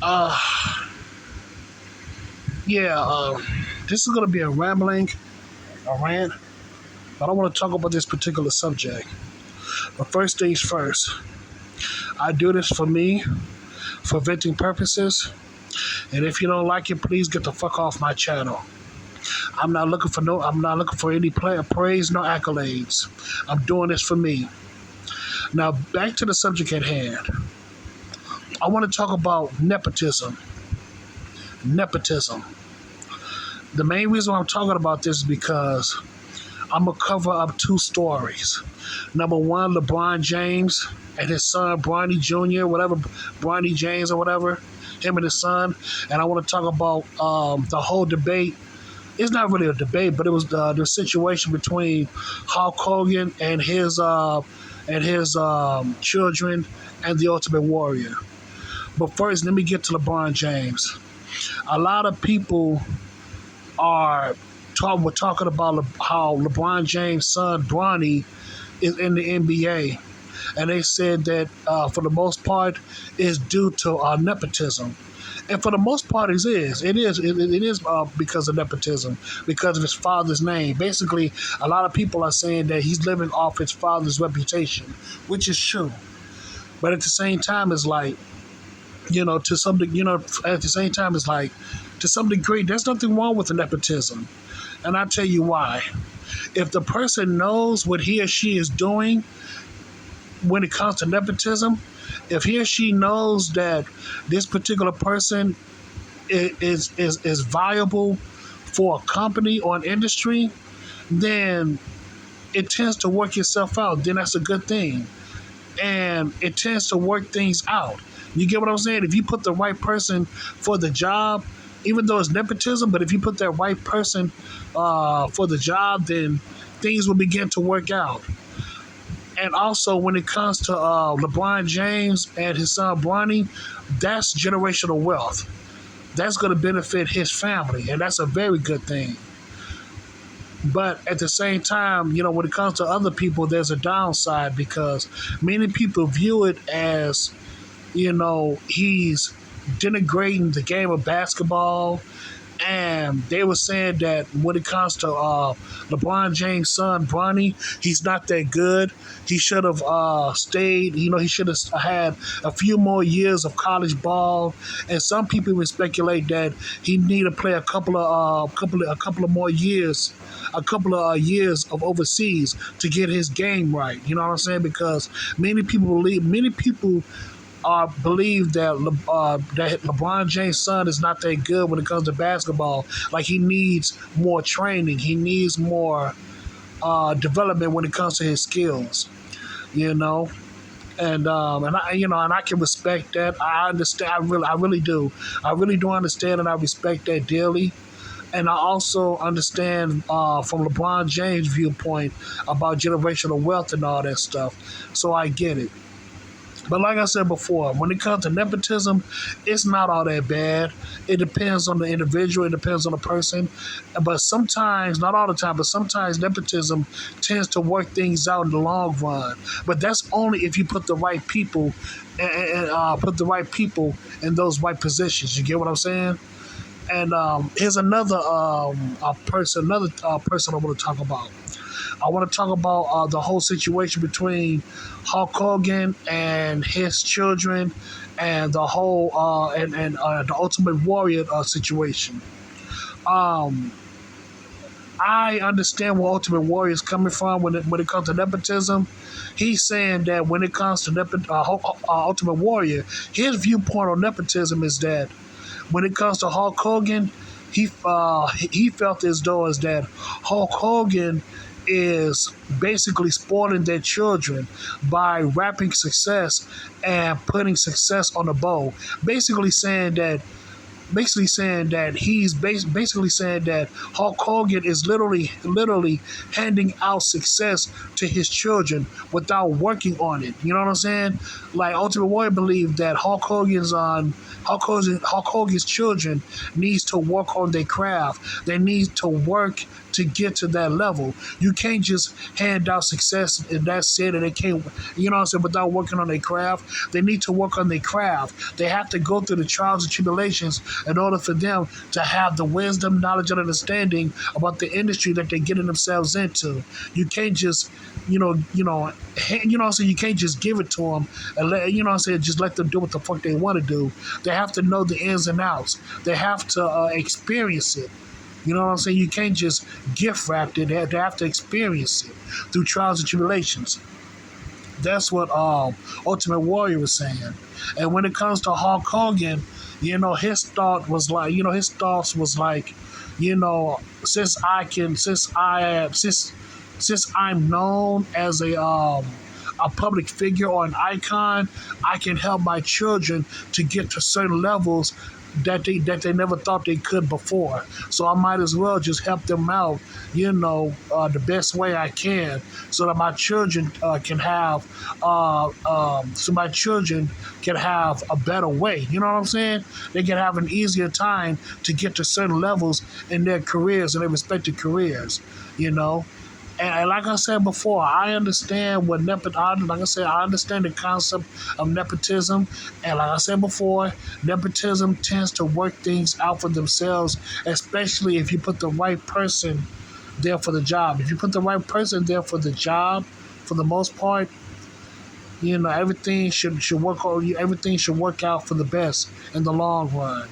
Uh, yeah, this is going to be a rambling, a rant, but I want to talk about this particular subject. But first things first, I do this for me, for venting purposes, and if you don't like it, please get the fuck off my channel. I'm not looking for any praise, no accolades. I'm doing this for me. Now, back to the subject at hand. I want to talk about nepotism. Nepotism. The main reason why I'm talking about this is because I'm going to cover up two stories. Number one, LeBron James and his son, Bronny Jr., whatever, Bronny James or whatever, him and his son. And I want to talk about the whole debate. It's not really a debate, but it was the situation between Hulk Hogan and his children and the Ultimate Warrior. But first, let me get to LeBron James. A lot of people were talking about how LeBron James' son Bronny is in the NBA, and they said that for the most part is due to nepotism. And for the most part, it is because of nepotism, because of his father's name. Basically, a lot of people are saying that he's living off his father's reputation, which is true. But at the same time, it's like, to some degree, there's nothing wrong with the nepotism. And I'll tell you why. If the person knows what he or she is doing when it comes to nepotism, if he or she knows that this particular person is viable for a company or an industry, then it tends to work itself out. Then that's a good thing. And it tends to work things out. You get what I'm saying? If you put the right person for the job, even though it's nepotism, but if you put that right person for the job, then things will begin to work out. And also, when it comes to LeBron James and his son Bronny, that's generational wealth. That's going to benefit his family, and that's a very good thing. But at the same time, when it comes to other people, there's a downside because many people view it as, he's denigrating the game of basketball. And they were saying that when it comes to LeBron James' son, Bronny, he's not that good. He should have stayed. He should have had a few more years of college ball. And some people would speculate that he need to play a couple of more years, a couple of years of overseas to get his game right. You know what I'm saying? Because many people believe that LeBron James' son is not that good when it comes to basketball. Like, he needs more training. He needs more development when it comes to his skills. And I can respect that. I understand. I really do. I really do understand, and I respect that dearly. And I also understand from LeBron James' viewpoint about generational wealth and all that stuff. So I get it. But like I said before, when it comes to nepotism, it's not all that bad. It depends on the individual. It depends on the person. But sometimes, not all the time, but sometimes nepotism tends to work things out in the long run. But that's only if you put the right people and put the right people in those right positions. You get what I'm saying? And here's another person I want to talk about. I want to talk about the whole situation between Hulk Hogan and his children, and the whole the Ultimate Warrior situation. I understand where Ultimate Warrior is coming from when it comes to nepotism. He's saying that when it comes to Ultimate Warrior, his viewpoint on nepotism is that when it comes to Hulk Hogan, he felt as though as that Hulk Hogan is basically spoiling their children by wrapping success and putting success on a bow. Basically saying that Hulk Hogan is literally handing out success to his children without working on it. You know what I'm saying? Like, Ultimate Warrior believed that Hulk Hogan's children needs to work on their craft. They need to work to get to that level. You can't just hand out success and that's it, and they can't, you know what I'm saying, without working on their craft. They need to work on their craft. They have to go through the trials and tribulations in order for them to have the wisdom, knowledge, and understanding about the industry that they're getting themselves into. You can't just, so you can't just give it to them and let, just let them do what the fuck they want to do. They have to know the ins and outs. They have to experience it. You know what I'm saying? You can't just gift wrap it. They have to experience it through trials and tribulations. That's what Ultimate Warrior was saying. And when it comes to Hulk Hogan, his thought was like, his thoughts was like, since I'm known as a public figure or an icon, I can help my children to get to certain levels that they never thought they could before. So I might as well just help them out, the best way I can, so that my children can have a better way. You know what I'm saying? They can have an easier time to get to certain levels in their careers, in their respective careers. And like I said before, I understand I understand the concept of nepotism. And like I said before, nepotism tends to work things out for themselves, especially if you put the right person there for the job. If you put the right person there for the job, for the most part, everything should work out for the best in the long run.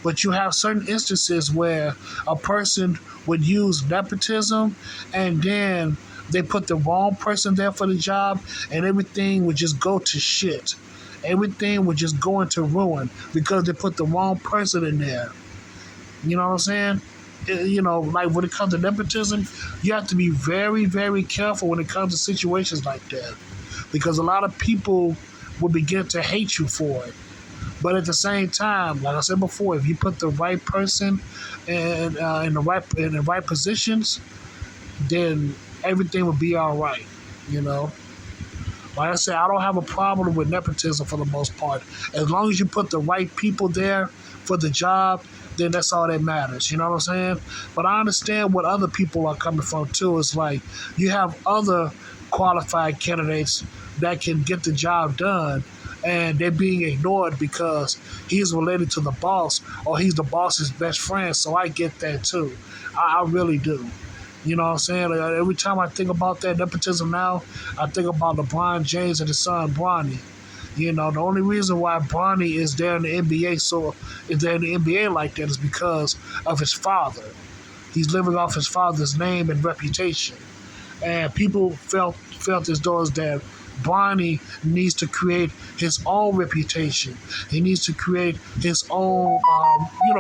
But you have certain instances where a person would use nepotism and then they put the wrong person there for the job and everything would just go to shit. Everything would just go into ruin because they put the wrong person in there. You know what I'm saying? Like when it comes to nepotism, you have to be very, very careful when it comes to situations like that, because a lot of people will begin to hate you for it. But at the same time, like I said before, if you put the right person in the right positions, then everything will be all right. Like I said, I don't have a problem with nepotism for the most part. As long as you put the right people there for the job, then that's all that matters. You know what I'm saying? But I understand what other people are coming from too. It's like you have other qualified candidates that can get the job done, and they're being ignored because he's related to the boss or he's the boss's best friend. So I get that too. I really do. You know what I'm saying? Like, every time I think about that nepotism now, I think about LeBron James and his son Bronny. The only reason why Bronny is there in the NBA like that is because of his father. He's living off his father's name and reputation. And people felt as though that Bronny needs to create his own reputation. He needs to create his own,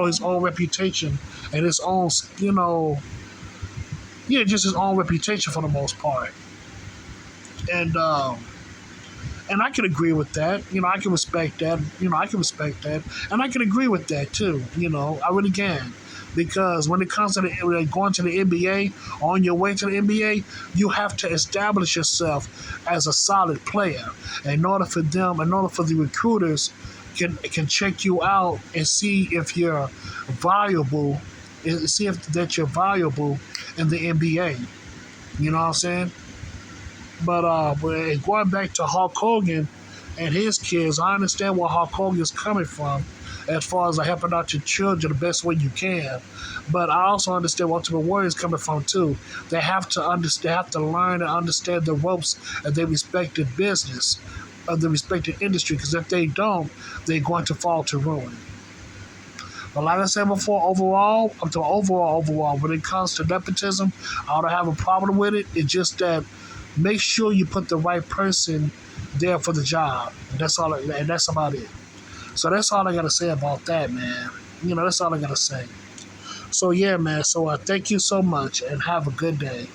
his own reputation and his own, just his own reputation for the most part. And I can agree with that. I can respect that. And I can agree with that too. I really can. Because when it comes to going to the NBA, on your way to the NBA, you have to establish yourself as a solid player. In order for the recruiters can check you out and see if you're valuable, that you're valuable in the NBA. You know what I'm saying? But going back to Hulk Hogan and his kids, I understand where Hulk Hogan is coming from as far as helping out your children the best way you can. But I also understand where Ultimate Warrior is coming from too. They have to learn and understand the ropes of their respective business, of the respective industry, because if they don't, they're going to fall to ruin. But like I said before, overall, when it comes to nepotism, I don't have a problem with it. It's just that make sure you put the right person there for the job. That's all, and that's about it. So that's all I got to say about that, man. That's all I got to say. So yeah, man. So thank you so much and have a good day.